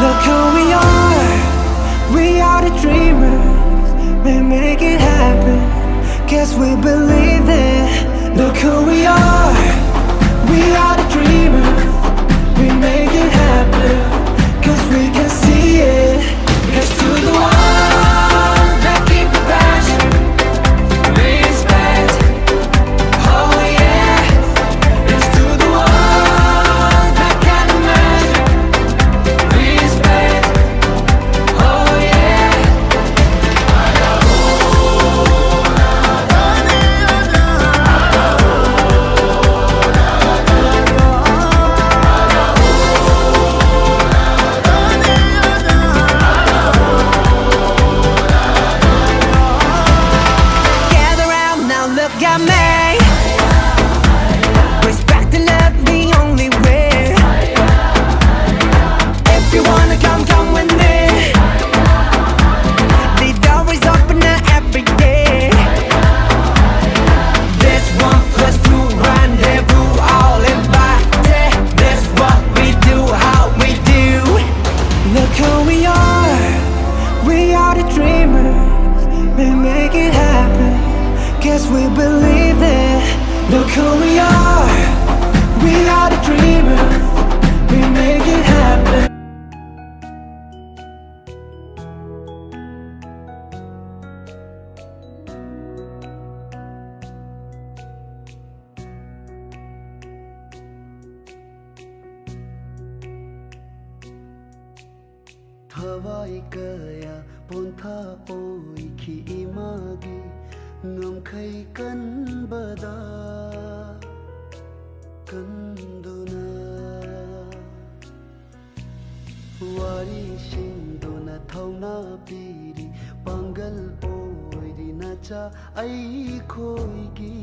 Look who we are the dreamers, we make it happen, guess we believe it. Look who we are the dreamers, we make it happen, cause we can see it. Here's to the one that keep the passion, respect, oh yeah. Here's to the one that can imagine, respect, oh yeah. Gather round now, look at me. Respect and love the only way. If you wanna come, come with me. The door is open every day. This 1+2 rendezvous, all invited. This what we do, how we do. Look who we are the dreamers, we make it happen, guess we believe it. Look who we are the dreamers, we make it happen. Thawai kaya pontha oi khi imagi ngam khai kan bada kanduna wari sindona thauna piri pangal oi ri na cha ai khoi gi